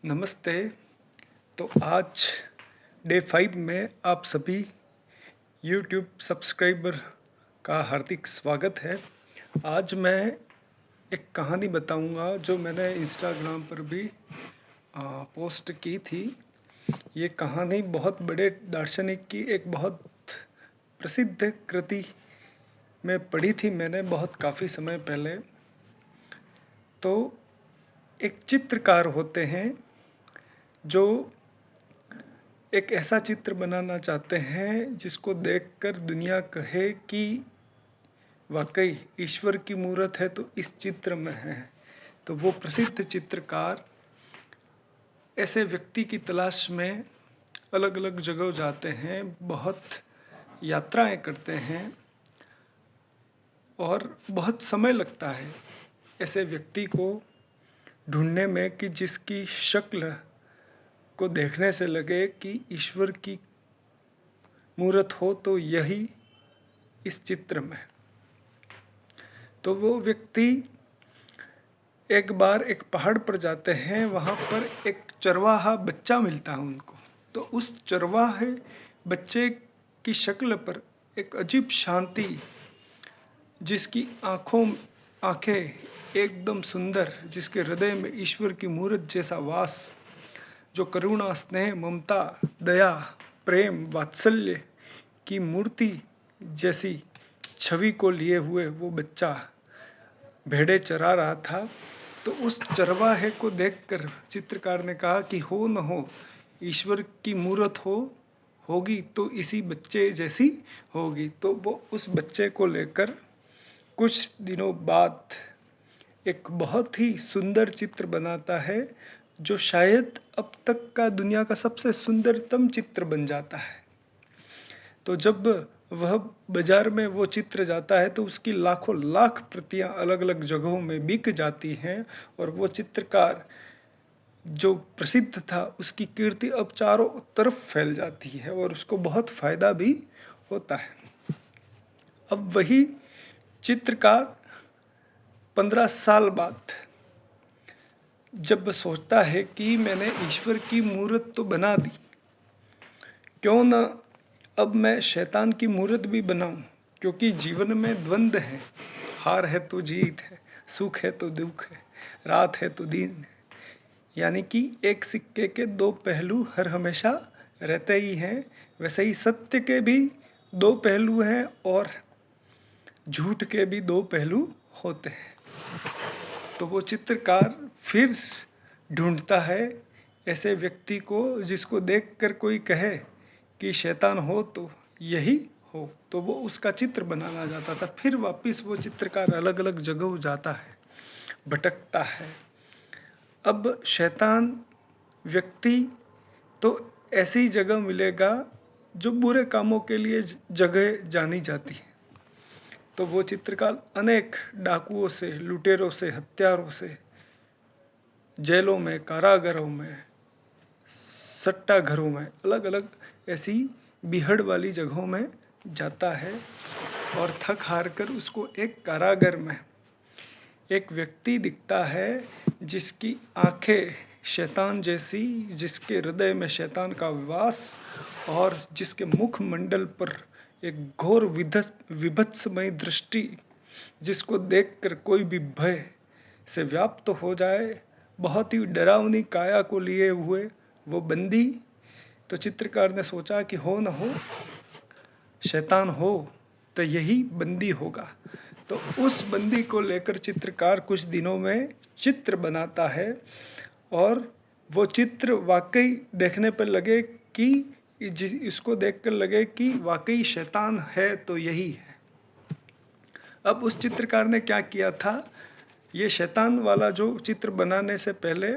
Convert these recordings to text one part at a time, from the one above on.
नमस्ते। तो आज डे 5 में आप सभी यूट्यूब सब्सक्राइबर का हार्दिक स्वागत है। आज मैं एक कहानी बताऊंगा जो मैंने इंस्टाग्राम पर भी पोस्ट की थी। ये कहानी बहुत बड़े दार्शनिक की एक बहुत प्रसिद्ध कृति में पढ़ी थी मैंने बहुत काफ़ी समय पहले। तो एक चित्रकार होते हैं जो एक ऐसा चित्र बनाना चाहते हैं जिसको देखकर दुनिया कहे कि वाकई ईश्वर की मूरत है तो इस चित्र में है। तो वो प्रसिद्ध चित्रकार ऐसे व्यक्ति की तलाश में अलग अलग जगह जाते हैं, बहुत यात्राएं करते हैं और बहुत समय लगता है ऐसे व्यक्ति को ढूंढने में कि जिसकी शक्ल को देखने से लगे कि ईश्वर की मूरत हो तो यही इस चित्र में। तो वो व्यक्ति एक बार एक पहाड़ पर जाते हैं, वहाँ पर एक चरवाहा बच्चा मिलता है उनको। तो उस चरवाहे बच्चे की शक्ल पर एक अजीब शांति, जिसकी आँखें एकदम सुंदर, जिसके हृदय में ईश्वर की मूरत जैसा वास, जो करुणा, स्नेह, ममता, दया, प्रेम, वात्सल्य की मूर्ति जैसी छवि को लिए हुए वो बच्चा भेड़े चरा रहा था। तो उस चरवाहे को देखकर चित्रकार ने कहा कि हो न हो ईश्वर की मूरत होगी तो इसी बच्चे जैसी होगी। तो वो उस बच्चे को लेकर कुछ दिनों बाद एक बहुत ही सुंदर चित्र बनाता है, जो शायद अब तक का दुनिया का सबसे सुंदरतम चित्र बन जाता है। तो जब वह बाजार में वो चित्र जाता है तो उसकी लाखों लाख प्रतियां अलग अलग जगहों में बिक जाती हैं और वो चित्रकार जो प्रसिद्ध था उसकी कीर्ति अब चारों तरफ फैल जाती है और उसको बहुत फायदा भी होता है। अब वही चित्रकार 15 साल बाद जब सोचता है कि मैंने ईश्वर की मूरत तो बना दी, क्यों न अब मैं शैतान की मूरत भी बनाऊं, क्योंकि जीवन में द्वंद्व है, हार है तो जीत है, सुख है तो दुख है, रात है तो दिन है। यानी कि एक सिक्के के दो पहलू हर हमेशा रहते ही हैं। वैसे ही सत्य के भी दो पहलू हैं और झूठ के भी दो पहलू होते हैं। तो वो चित्रकार फिर ढूंढता है ऐसे व्यक्ति को जिसको देखकर कोई कहे कि शैतान हो तो यही हो। तो वो उसका चित्र बनाना चाहता था। फिर वापस वो चित्रकार अलग अलग जगह जाता है, भटकता है। अब शैतान व्यक्ति तो ऐसी जगह मिलेगा जो बुरे कामों के लिए जगह जानी जाती है। तो वो चित्रकार अनेक डाकुओं से, लुटेरों से, हत्यारों से, जेलों में, कारागारों में, सट्टा घरों में, अलग अलग ऐसी बीहड़ वाली जगहों में जाता है और थक हार कर उसको एक कारागार में एक व्यक्ति दिखता है जिसकी आंखें शैतान जैसी, जिसके हृदय में शैतान का वास और जिसके मुखमंडल पर एक घोर विभत्समय दृष्टि, जिसको देखकर कोई भी भय से व्याप्त हो जाए। बहुत ही डरावनी काया को लिए हुए वो बंदी। तो चित्रकार ने सोचा कि हो न हो शैतान हो तो यही बंदी होगा। तो उस बंदी को लेकर चित्रकार कुछ दिनों में चित्र बनाता है और वो चित्र वाकई देखने पर लगे कि इसको देखकर लगे कि वाकई शैतान है तो यही है। अब उस चित्रकार ने क्या किया था, ये शैतान वाला जो चित्र बनाने से पहले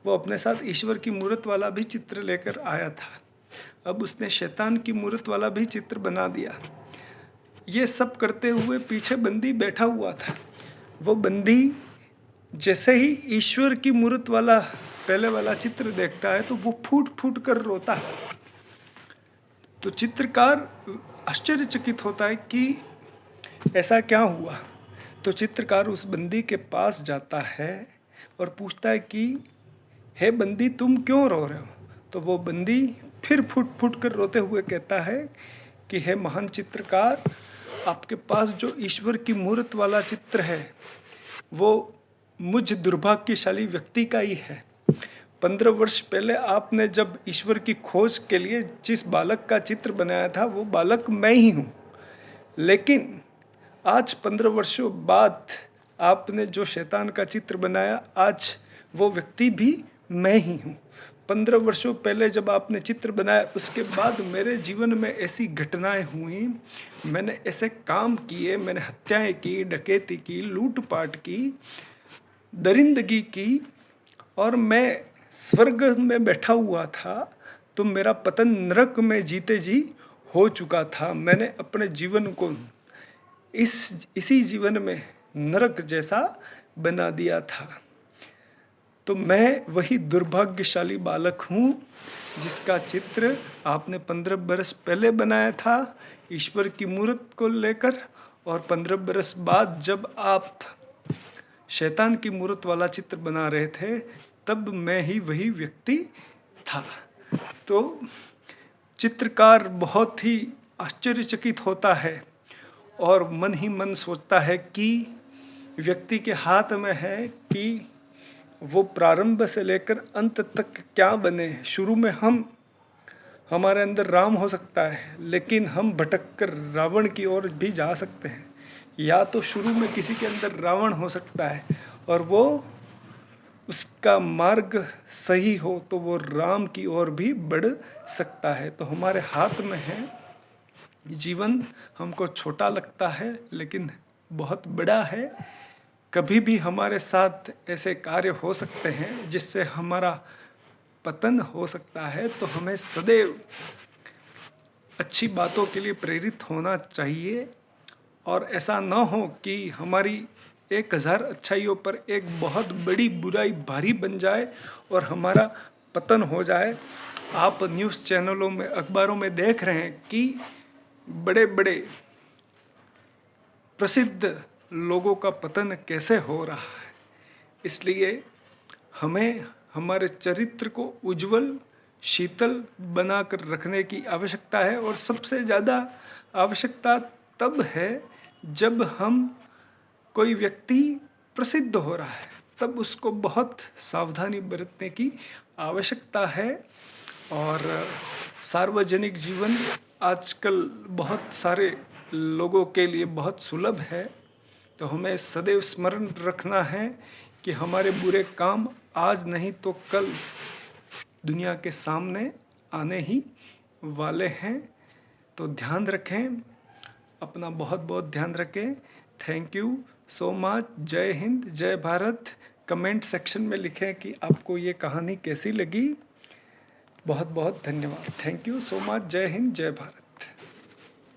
वो अपने साथ ईश्वर की मूरत वाला भी चित्र लेकर आया था। अब उसने शैतान की मूरत वाला भी चित्र बना दिया। ये सब करते हुए पीछे बंदी बैठा हुआ था। वो बंदी जैसे ही ईश्वर की मूरत वाला पहले वाला चित्र देखता है तो वो फूट फूट कर रोता है। तो चित्रकार आश्चर्यचकित होता है कि ऐसा क्या हुआ। तो चित्रकार उस बंदी के पास जाता है और पूछता है कि हे बंदी तुम क्यों रो रहे हो? तो वो बंदी फिर फुट फुट कर रोते हुए कहता है कि हे महान चित्रकार, आपके पास जो ईश्वर की मूर्त वाला चित्र है वो मुझ दुर्भाग्यशाली व्यक्ति का ही है। 15 वर्ष पहले आपने जब ईश्वर की खोज के लिए जिस बालक का चित्र बनाया था वो बालक मैं ही हूँ, लेकिन आज 15 वर्षों बाद आपने जो शैतान का चित्र बनाया, आज वो व्यक्ति भी मैं ही हूँ। 15 वर्षों पहले जब आपने चित्र बनाया उसके बाद मेरे जीवन में ऐसी घटनाएं हुई, मैंने ऐसे काम किए, मैंने हत्याएं की, डकैती की, लूटपाट की, दरिंदगी की, और मैं स्वर्ग में बैठा हुआ था तो मेरा पतन नरक में जीते जी हो चुका था। मैंने अपने जीवन को इसी जीवन में नरक जैसा बना दिया था। तो मैं वही दुर्भाग्यशाली बालक हूँ जिसका चित्र आपने 15 बरस पहले बनाया था ईश्वर की मूर्त को लेकर, और 15 बरस बाद जब आप शैतान की मूर्त वाला चित्र बना रहे थे तब मैं ही वही व्यक्ति था। तो चित्रकार बहुत ही आश्चर्यचकित होता है और मन ही मन सोचता है कि व्यक्ति के हाथ में है कि वो प्रारंभ से लेकर अंत तक क्या बने। शुरू में हमारे अंदर राम हो सकता है, लेकिन हम भटक कर रावण की ओर भी जा सकते हैं, या तो शुरू में किसी के अंदर रावण हो सकता है और वो उसका मार्ग सही हो तो वो राम की ओर भी बढ़ सकता है। तो हमारे हाथ में है। जीवन हमको छोटा लगता है लेकिन बहुत बड़ा है। कभी भी हमारे साथ ऐसे कार्य हो सकते हैं जिससे हमारा पतन हो सकता है। तो हमें सदैव अच्छी बातों के लिए प्रेरित होना चाहिए, और ऐसा ना हो कि हमारी 1000 अच्छाइयों पर एक बहुत बड़ी बुराई भारी बन जाए और हमारा पतन हो जाए। आप न्यूज़ चैनलों में, अखबारों में देख रहे हैं कि बड़े बड़े प्रसिद्ध लोगों का पतन कैसे हो रहा है। इसलिए हमें हमारे चरित्र को उज्जवल, शीतल बनाकर रखने की आवश्यकता है, और सबसे ज़्यादा आवश्यकता तब है जब कोई व्यक्ति प्रसिद्ध हो रहा है, तब उसको बहुत सावधानी बरतने की आवश्यकता है। और सार्वजनिक जीवन आजकल बहुत सारे लोगों के लिए बहुत सुलभ है। तो हमें सदैव स्मरण रखना है कि हमारे बुरे काम आज नहीं तो कल दुनिया के सामने आने ही वाले हैं। तो ध्यान रखें, अपना बहुत बहुत ध्यान रखें। Thank you so much. जय हिंद, जय भारत। कमेंट सेक्शन में लिखें कि आपको ये कहानी कैसी लगी। बहुत बहुत धन्यवाद। Thank you so much. जय हिंद, जय भारत।